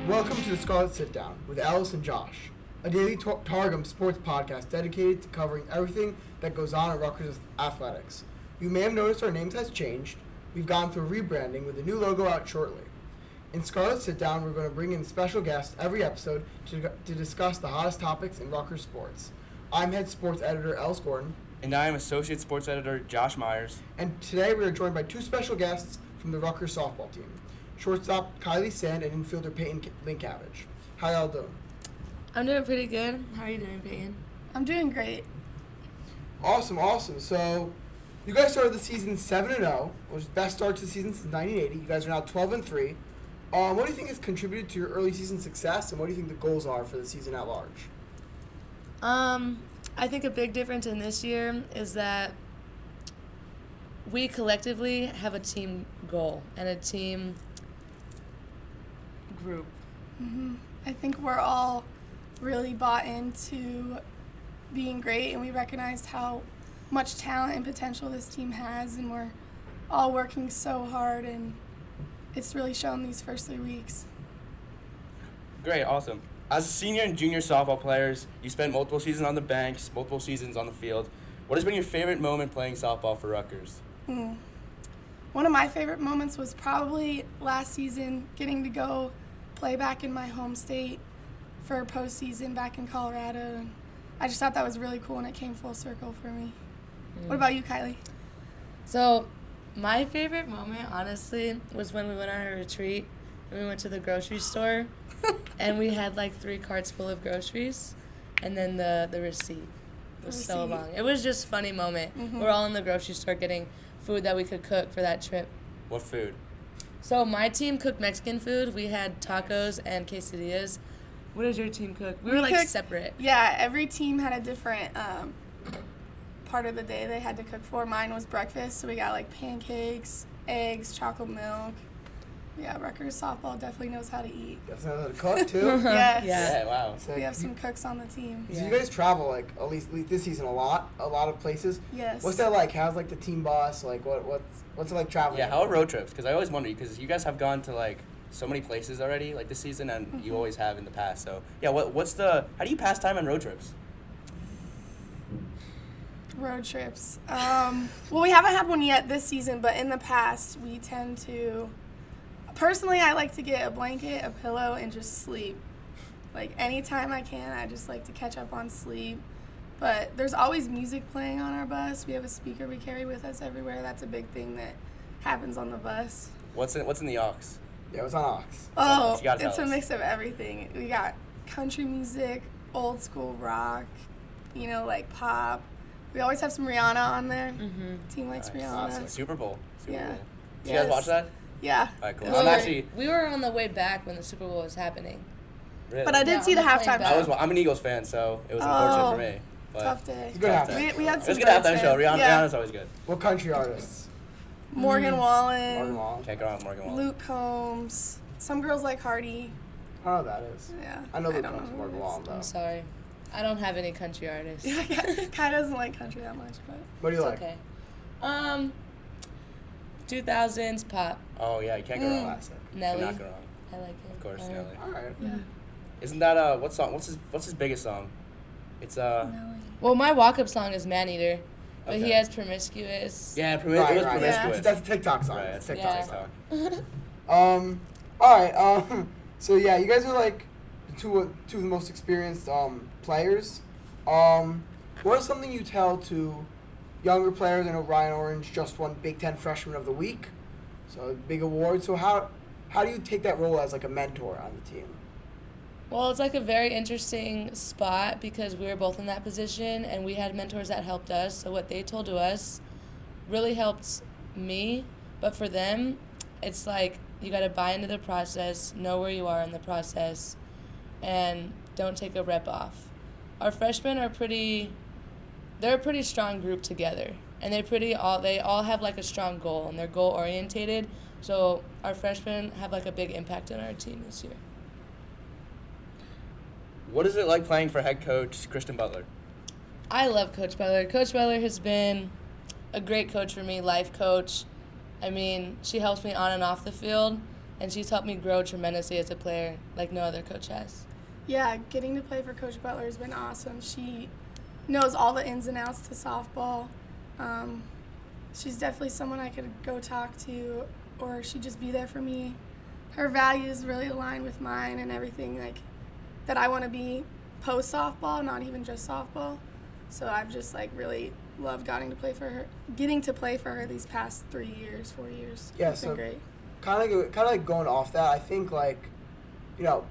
Welcome to the Scarlet Sitdown with Ellis and Josh, a daily Targum sports podcast dedicated to covering everything that goes on at Rutgers athletics. You may have noticed our names has changed. We've gone through rebranding with a new logo out shortly. In Scarlet Sitdown, we're going to bring in special guests every episode to discuss the hottest topics in Rutgers sports. I'm head sports editor Ellis Gordon. And I am associate sports editor Josh Meyers. And today we are joined by two special guests from the Rutgers softball team. Shortstop Kyleigh Sand and infielder Payton Lincavage. How y'all doing? I'm doing pretty good. How are you doing, Payton? I'm doing great. Awesome. So, you guys started the season 7-0, which is the best start to the season since 1980. You guys are now 12-3. What do you think has contributed to your early season success, and what do you think the goals are for the season at large? I think a big difference in this year is that we collectively have a team goal and a team group. Mm-hmm. I think we're all really bought into being great, and we recognized how much talent and potential this team has, and we're all working so hard, and it's really shown these first 3 weeks. Great, awesome. As a senior and junior softball players, you spent multiple seasons on the banks, multiple seasons on the field. What has been your favorite moment playing softball for Rutgers? One of my favorite moments was probably last season, getting to go play back in my home state for a postseason back in Colorado. And I just thought that was really cool, and it came full circle for me. What about you, Kyleigh? So, my favorite moment, honestly, was when we went on a retreat and we went to the grocery store and we had like 3 carts full of groceries and then the receipt was so long. It was just a funny moment. Mm-hmm. We're all in the grocery store getting food that we could cook for that trip. What food? So my team cooked Mexican food. We had tacos and quesadillas. What does your team cook? We were like cooked, separate. Yeah, every team had a different part of the day they had to cook for. Mine was breakfast, so we got like pancakes, eggs, chocolate milk. Yeah, Rutgers softball definitely knows how to eat. Definitely know how to cook, too? Yes. Yeah, wow. So We have some cooks on the team. So you guys travel, like, at least this season a lot of places. Yes. What's that like? How's, like, the team boss? Like, what's it like traveling? Yeah, how are road trips? Because I always wonder, because you guys have gone to, like, so many places already, like, this season, and you always have in the past. So, yeah, how do you pass time on road trips? Road trips. Well, we haven't had one yet this season, but in the past, we tend to... Personally, I like to get a blanket, a pillow, and just sleep. Like, anytime I can, I just like to catch up on sleep. But there's always music playing on our bus. We have a speaker we carry with us everywhere. That's a big thing that happens on the bus. What's in the aux? Yeah, it was on Aux. Oh, You gotta tell it's a us. mix of everything. We got country music, old school rock, like pop. We always have some Rihanna on there. Mm-hmm. Team likes Nice. Rihanna. Awesome. Super Bowl. Yeah. Bowl. Did you guys watch that? Yeah. All right, cool. It was We were on the way back when the Super Bowl was happening. Really? But I did Yeah, see the I'm playing halftime show. back. I'm an Eagles fan, so it was unfortunate for me. But Tough day. It's a good halftime. We had It some was a good great halftime show. fans. Rihanna's always good. What country artists? Morgan Wallen, Morgan Wallen. Can't go wrong with Morgan Wallen. Luke Combs. Some girls like Hardy. I don't know who that is. Yeah. I know Luke don't Combs, who Morgan it is. Wallen, though. I'm sorry. I don't have any country artists. Yeah, Kai doesn't like country that much, but What do you It's like? okay. 2000s pop. Oh, yeah, you can't go wrong. Classic. Nelly. Cannot go wrong. I like it. Of course, Alright. Nelly. All right. yeah. Isn't that what song? What's his biggest song? It's Well, my walk-up song is Man Eater, but he Okay. has Promiscuous. yeah, Right, it was right. Promiscuous. That's a TikTok song. Right, It's that's TikTok Yeah. song. TikTok. All right. So yeah, you guys are like two of the most experienced players. What is something you tell to younger players? I know Ryan Orange just won Big Ten Freshman of the Week, so a big award. So how do you take that role as like a mentor on the team? Well, it's like a very interesting spot because we were both in that position and we had mentors that helped us. So what they told to us really helped me, but for them, it's like you got to buy into the process, know where you are in the process, and don't take a rep off. Our freshmen are they're a pretty strong group together, and they all have like a strong goal, and they're goal orientated. So our freshmen have like a big impact on our team this year. What is it like playing for head coach Kristen Butler? I love Coach Butler. Coach Butler has been a great coach for me, life coach. I mean, she helps me on and off the field, and she's helped me grow tremendously as a player like no other coach has. Yeah, getting to play for Coach Butler has been awesome. She knows all the ins and outs to softball. She's definitely someone I could go talk to, or she'd just be there for me. Her values really align with mine and everything like that I want to be post softball, not even just softball. So I've just like really loved getting to play for her these past 4 years. Yeah, it's so been great. kind of like going off that, I think like, you know,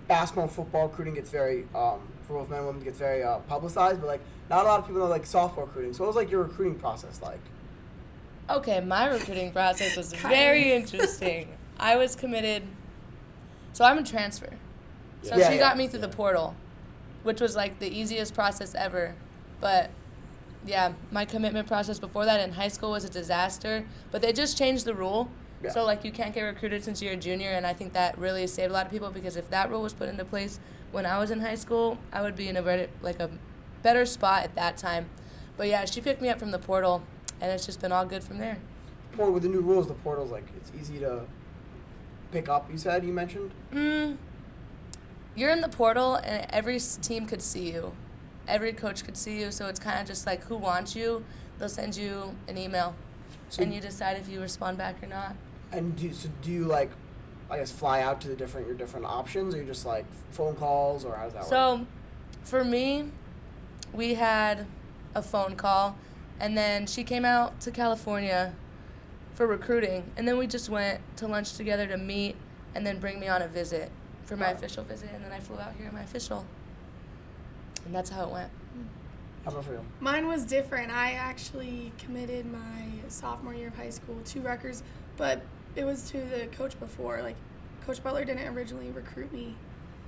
basketball and football recruiting gets very for both men and women gets very publicized, but like not a lot of people know like softball recruiting. So what was like your recruiting process like? Okay, my recruiting process was very interesting. I was committed, so I'm a transfer. So Yeah, she yeah, got me through the portal, which was like the easiest process ever. But yeah, my commitment process before that in high school was a disaster. But they just changed the rule. Yeah. So like you can't get recruited since you're a junior, and I think that really saved a lot of people because if that rule was put into place when I was in high school, I would be in a better spot at that time. But yeah, she picked me up from the portal, and it's just been all good from there. With the new rules, the portal's like it's easy to pick up. You mentioned. You're in the portal, and every team could see you. Every coach could see you, so it's kind of just like who wants you. They'll send you an email, and you decide if you respond back or not. And do you like, I guess, fly out to your different options, or you just like phone calls, or how does that work? So, for me, we had a phone call, and then she came out to California for recruiting, and then we just went to lunch together to meet, and then bring me on a visit for my official visit, and then I flew out here on my official, and that's how it went. How about for you? Mine was different. I actually committed my sophomore year of high school to Rutgers, but it was to the coach before. Like, Coach Butler didn't originally recruit me.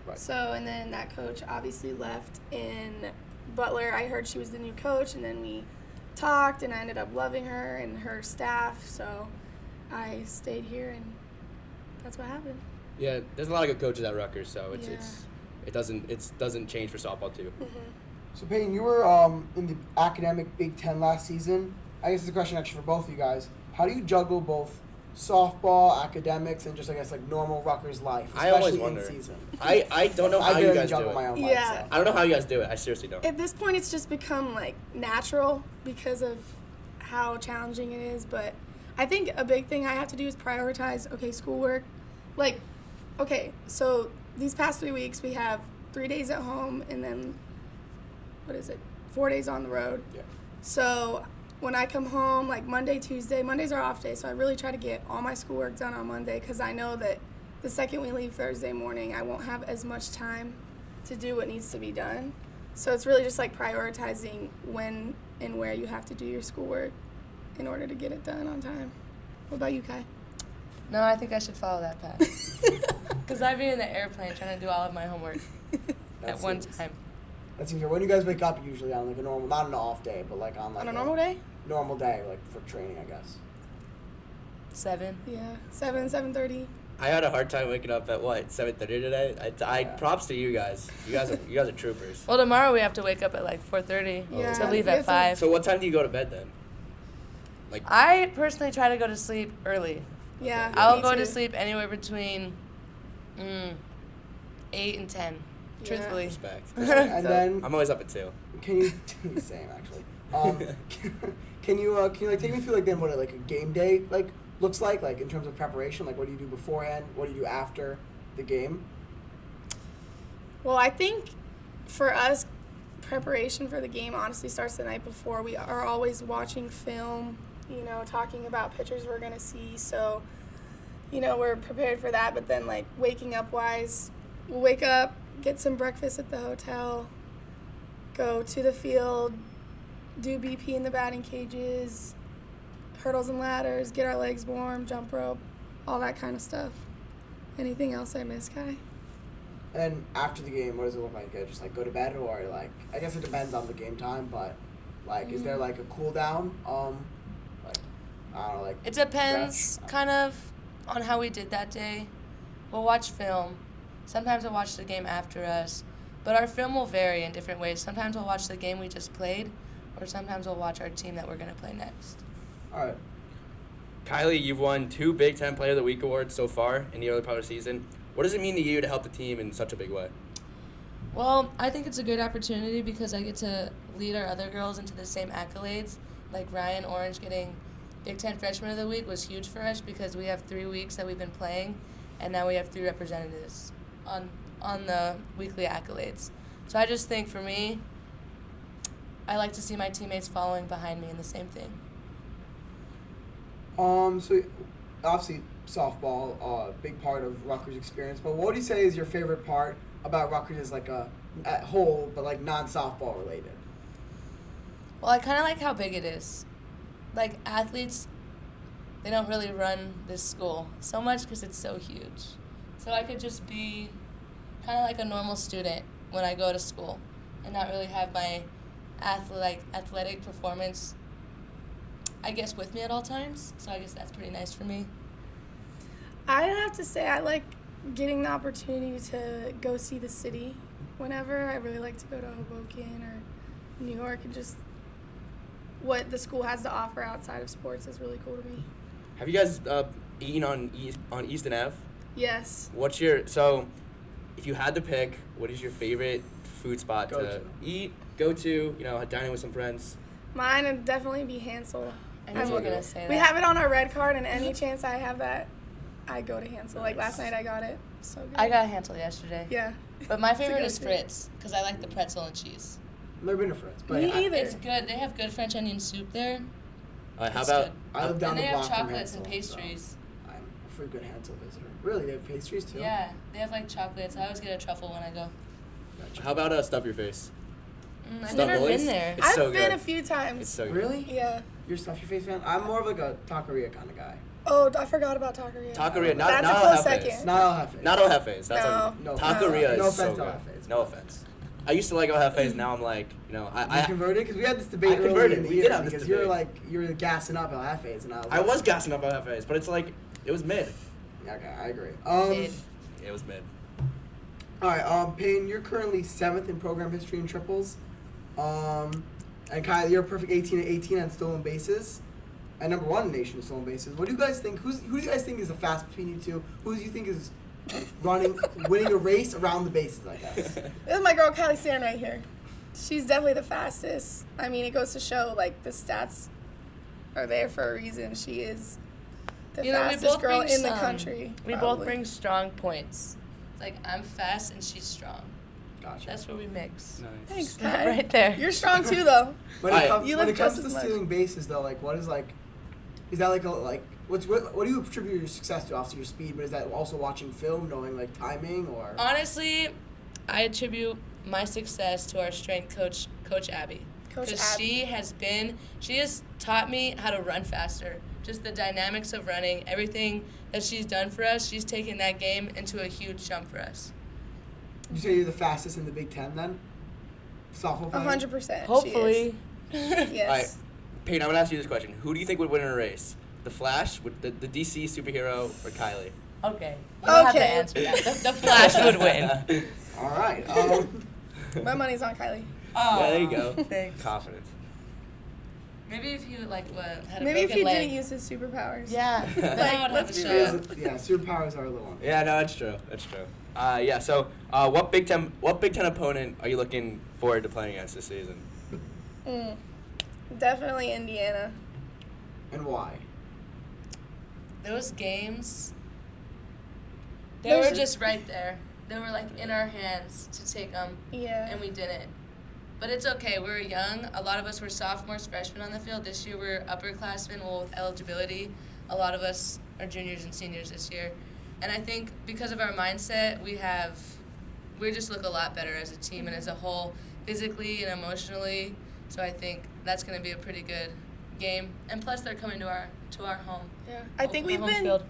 Right. So, and then that coach obviously left, and Butler, I heard she was the new coach, and then we talked, and I ended up loving her and her staff, so I stayed here, and that's what happened. Yeah, there's a lot of good coaches at Rutgers, so Yeah. it doesn't change for softball too. Mm-hmm. So Payton, you were in the academic Big Ten last season. I guess it's a question actually for both of you guys. How do you juggle both softball, academics, and just I guess like normal Rutgers life, I always especially wonder. in season? I don't know how I you barely guys do juggle it. my own Yeah. life. So. I don't know how you guys do it. I seriously don't. At this point, it's just become like natural because of how challenging it is. But I think a big thing I have to do is prioritize, schoolwork. Like, so these past 3 weeks we have 3 days at home and then, 4 days on the road. Yeah. So when I come home, like Monday, Tuesday, Mondays are off days, so I really try to get all my schoolwork done on Monday because I know that the second we leave Thursday morning, I won't have as much time to do what needs to be done. So it's really just like prioritizing when and where you have to do your schoolwork in order to get it done on time. What about you, Kai? No, I think I should follow that path. Because I'd be in the airplane trying to do all of my homework at one time. That seems fair. When do you guys wake up usually on like a normal, not an off day, but like on like On a normal day? Normal day, like for training, I guess. 7. Yeah, 7:30. I had a hard time waking up at 7:30 today. I props to you guys. You guys are troopers. Well, tomorrow we have to wake up at like 4:30 Yeah, to leave we at have to- 5. So what time do you go to bed then? I personally try to go to sleep early. Yeah. I'll me go too. to sleep anywhere between 8 and 10, Yeah. truthfully. Respect. And then I'm always up at 2. can you same actually? Can you like take me through like then what like a game day like looks like in terms of preparation? Like what do you do beforehand? What do you do after the game? Well, I think for us, preparation for the game honestly starts the night before. We are always watching film, talking about pitchers we're going to see. So, we're prepared for that. But then, like, waking up wise, we'll wake up, get some breakfast at the hotel, go to the field, do BP in the batting cages, hurdles and ladders, get our legs warm, jump rope, all that kind of stuff. Anything else I missed, Kai? And after the game, what does it look like? Just like go to bed, or like I guess it depends on the game time, but like is there like a cool down? Like I don't know, like It depends stretch? kind of on how we did that day. We'll watch film. Sometimes we'll watch the game after us. But our film will vary in different ways. Sometimes we'll watch the game we just played, or sometimes we'll watch our team that we're going to play next. All right. Kyleigh, you've won 2 Big Ten Player of the Week awards so far in the early part of the season. What does it mean to you to help the team in such a big way? Well, I think it's a great opportunity because I get to lead our other girls into the same accolades. Like Ryan Orange getting Big Ten Freshman of the Week was huge for us because we have 3 weeks that we've been playing, and now we have 3 representatives on the weekly accolades. So I just think for me, I like to see my teammates following behind me in the same thing. So obviously softball, big part of Rutgers' experience. But what would you say is your favorite part about Rutgers as like a at whole, but like non-softball related? Well, I kind of like how big it is. Like athletes, they don't really run this school so much because it's so huge. So I could just be kind of like a normal student when I go to school and not really have my athletic performance, I guess, with me at all times. So I guess that's pretty nice for me. I'd have to say I like getting the opportunity to go see the city whenever. I really like to go to Hoboken or New York, and just what the school has to offer outside of sports is really cool to me. Have you guys eaten on Easton Ave? Yes. If you had to pick, what is your favorite food spot to eat, go to, dining with some friends? Mine would definitely be Hansel. I knew you were going to say that. We have it on our red card, and any chance I have that, I go to Hansel. Like last night I got it. So good. I got Hansel yesterday. Yeah. But my favorite good is Fritz because I like the pretzel and cheese. Never been to Fritz, but Me either. It's good. They have good French onion soup there. How It's about good. I live down And the they block have from chocolates Hansel, and pastries. So I'm a frequent Hansel visitor. Really, they have pastries too? Yeah, they have like chocolates. I always get a truffle when I go. Gotcha. how about Stuff Your Face? I've Stuff never Boys? been there. It's I've so been good. a few times. It's so good. Really? Yeah. You're a Stuff Your Face fan? I'm more of like a taqueria kind of guy. Oh, I forgot about Taqueria. Taqueria, not That's not a El close Jefes. second. Not El Jefes. Not El Jefes. That's No. No Taqueria no is so offense to good. El Jefes. No offense. I used to like El Jefes. Now I'm like, You I converted? Because we had this debate I earlier converted. in the We year. did have this because debate. you're gassing up El Jefes, and I was gassing up El Jefes, but it's like it was mid. Okay, I agree. It was mid. All right, Payton, you're currently 7th in program history in triples. And Kyleigh, you're a perfect 18 on stolen bases. And number 1 in the nation in stolen bases. What do you guys think? Who do you guys think is the fastest between you two? Who do you think is winning a race around the bases, I guess? This is my girl Kyleigh Sand right here. She's definitely the fastest. I mean, it goes to show, like, the stats are there for a reason. She is the We fastest both girl bring in the some. country. We both probably. bring strong points. It's like I'm fast and she's strong. Gotcha. That's where we mix. Nice. Thanks, Kai. Right there. You're strong too, though. When Alright. it comes, You when lift it comes just to as much. stealing bases, though, like, what is, like, is that, like, what do you attribute your success to? Obviously, your speed, but is that also watching film, knowing, like, timing, or? Honestly, I attribute my success to our strength coach, Coach Abby. Coach Because Abby. she has taught me how to run faster. Just the dynamics of running, everything that she's done for us, she's taken that game into a huge jump for us. You say you're the fastest in the Big Ten, then? Softball player? 100%. Hopefully. Yes. All right, Payton, I'm gonna ask you this question: who do you think would win in a race? The Flash, with the DC superhero, or Kyleigh? Okay. You don't have to Okay. answer that. The Flash would win. All right. My money's on Kyleigh. Oh, Yeah, there you go. Thanks. Confidence. Maybe if he had a Maybe if broken he leg. didn't use his superpowers. Yeah. Then I would have a let's be shot. Yeah, superpowers are a little unfair. Yeah, no, that's true. That's true. So what Big Ten opponent are you looking forward to playing against this season? Definitely Indiana. And why? Those games, they There's were a- just right there. They were like in our hands to take them, Yeah. and we didn't. But it's okay. We're young. A lot of us were sophomores, freshmen on the field. This year we're upperclassmen, well, with eligibility. A lot of us are juniors and seniors this year. And I think because of our mindset, we just look a lot better as a team and as a whole, physically and emotionally. So I think that's going to be a pretty good game. And plus, they're coming to our home. Yeah. I think we've home field.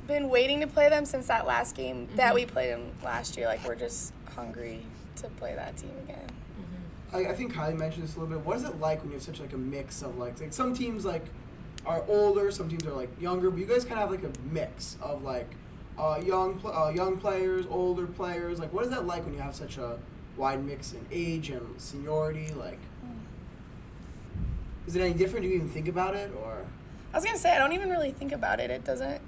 been waiting to play them since that last game that we played them last year. Like, we're just hungry to play that team again. I think Kyleigh mentioned this a little bit. What is it like when you have such like a mix of like some teams like are older, some teams are like younger, but you guys kind of have like a mix of like young players, older players. Like, what is that like when you have such a wide mix in age and seniority? Like, is it any different? Do you even think about it, or? I was gonna say I don't even really think about it. It doesn't.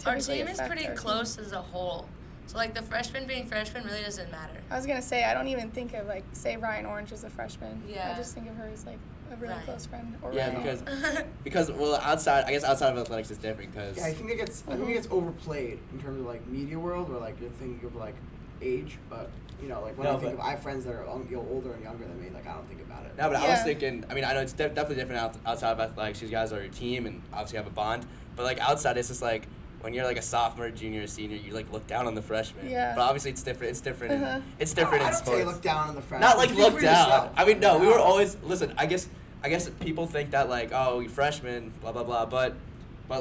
Our typically team is affect pretty our close as a whole. So, like, the freshmen being freshmen really doesn't matter. I was gonna say I don't even think of like say Ryan Orange as a freshman. Yeah. I just think of her as like a really Ryan. close friend. Or Yeah, Ryan. because well, outside of athletics is different because Yeah, I think it gets overplayed in terms of like media world, or like you're thinking of like age, but you know, like when No, I think but- of I have friends that are older and younger than me, like I don't think about it. No, but I Yeah. was thinking. I mean, I know it's definitely different outside of athletics. You guys are your team, and obviously have a bond. But like outside, it's just like when you're like a sophomore, junior, senior, you like look down on the freshmen. Yeah. But obviously, it's different. It's different. Uh-huh. It's different I in don't sports. say look down on the freshmen. Not like Speak look for down. yourself. I mean, no, we were always listen. I guess people think that like, oh, you freshmen, blah blah blah. But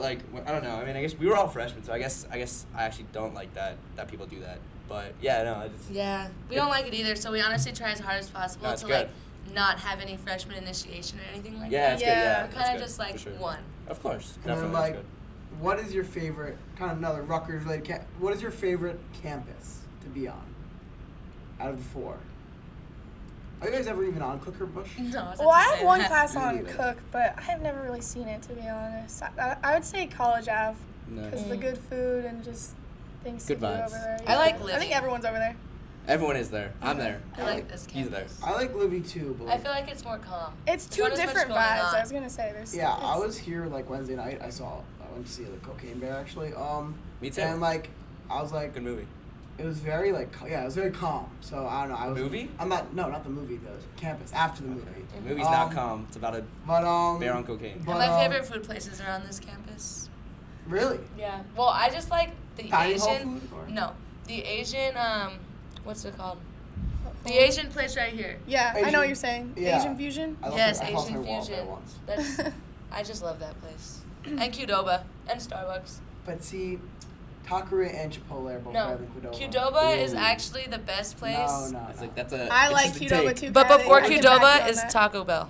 like I don't know. I mean, I guess we were all freshmen, so I guess I actually don't like that people do that. But yeah, no, I just Yeah, we don't like it either, so we honestly try as hard as possible No, it's to, good. like, not have any freshman initiation or anything like yeah, that. it's Yeah. good. Yeah, We're it's kind of good, just, like, for sure. one. Of course, And definitely. then, that's like, good. what is your favorite kind of another Rutgers related? What is your favorite campus to be on? Out of the 4, are you guys ever even on Cooker Bush? No, I was Well, about I to have say one that. class Me on neither. Cook, but I have never really seen it to be honest. I would say College Ave because of the good food and just things Good to do vibes. over there. I like I Libby. think everyone's over there. Everyone is there. I'm there. I like this He's there. campus. I like Libby too, but I like, feel like it's more calm. It's There's two not as much different going vibes. on. I was gonna say there's. yeah, I it's- was here like Wednesday night. I went to see the Cocaine Bear actually. Me too. And like, I was like, Good movie. it was very like, it was very calm. So I don't know. I was Movie? I'm not the movie. The campus after the movie. The movie's not Um, calm. It's about a But bear on cocaine. but, And my favorite food places are on this campus. Really? Yeah. Well, I just like the Dining hall Asian. food, or? No, the Asian. What's it called? The Asian place right here. Yeah, I Asian- know what you're saying. yeah. Asian fusion. I lost Yes, my- I lost Asian my wallet there fusion. once. That's. I just love that place. And Qdoba and Starbucks. But see, Taqueria and Chipotle are both No, better than Qdoba. Qdoba is Ooh. actually the best place. No. It's like that's a. I it's like just a Qdoba take. too. But Kyleigh. before I can back you Qdoba on is that. Taco Bell.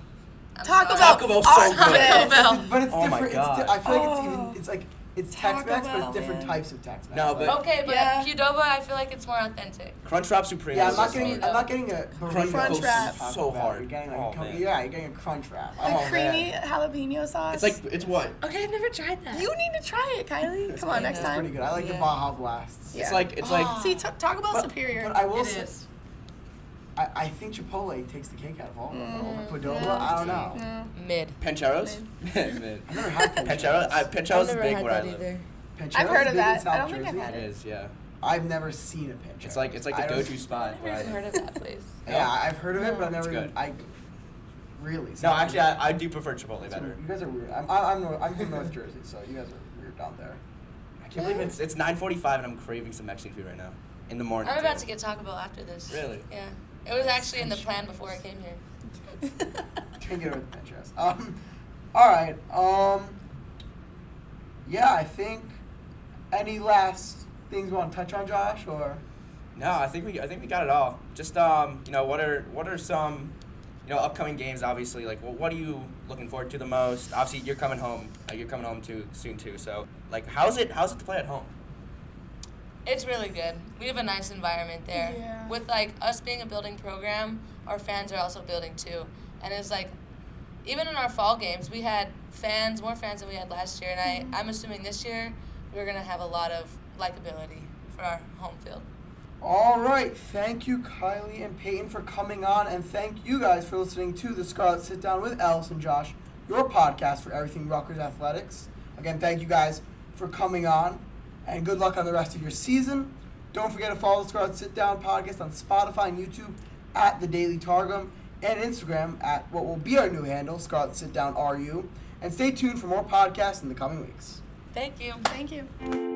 I'm Taco sorry. Bell. Taco Bell's Oh, so good. Taco Bell. But it's Oh my different. God. I feel like it's Oh. even. It's like it's Taco Tex-Mex, but Bell, it's different man. types of Tex-Mex. No, Like- but- Okay, but Yeah. Qdoba, I feel like it's more authentic. Crunchwrap Supreme. yeah, is I'm just not hard. getting a Crunch Crunch wrap. Taco so Bell. hard. You're getting Oh, like man. you're getting a crunch wrap. The Oh, creamy man. jalapeno sauce. It's what? Okay, I've never tried that. You need to try it, Kyleigh. Come on, next It's pretty time. good. I like the Yeah. Baja Blasts. Yeah. It's like See, Taco Bell's superior. But I will It say, is. I think Chipotle takes the cake out of all of them. Over Qdoba, yeah. I don't know. Mid. Pancheros. Mid. I've never had Pancheros. Pancheros is big where I live. Pancheros I've heard is of big in that. South I don't think I've Jersey. had It it. is, yeah. I've never seen a Pancheros. It's like the I don't- go-to spot I've where I never heard live. of that place. Yeah, I've heard of it, but I've It's never. good. I really. No, actually, I do prefer Chipotle It's better. weird. You guys are weird. I'm from North Jersey, so you guys are weird down there. I can't believe it's 9:45 and I'm craving some Mexican food right now. In the morning. I'm about too. to get Taco Bell after this. Really? Yeah. It was actually in the plan before I came here. Can't get over the Pancheros. All right. Yeah, I think. Any last things you want to touch on, Josh, or? No, I think we got it all. Just what are some upcoming games? Obviously, like what are you looking forward to the most? Obviously, you're coming home. You're coming home too soon too. So like, how's it to play at home? It's really good. We have a nice environment there. Yeah. With like us being a building program, our fans are also building too. And it's like, even in our fall games, we had more fans than we had last year. And I'm assuming this year we're gonna have a lot of likability for our home field. All right. Thank you, Kyleigh and Payton, for coming on, and thank you guys for listening to the Scarlet Sitdown with Ellis and Josh, your podcast for everything Rutgers athletics. Again, thank you guys for coming on, and good luck on the rest of your season. Don't forget to follow the Scarlet Sitdown podcast on Spotify and YouTube at The Daily Targum, and Instagram at what will be our new handle, Scarlet Sitdown RU. And stay tuned for more podcasts in the coming weeks. Thank you. Thank you.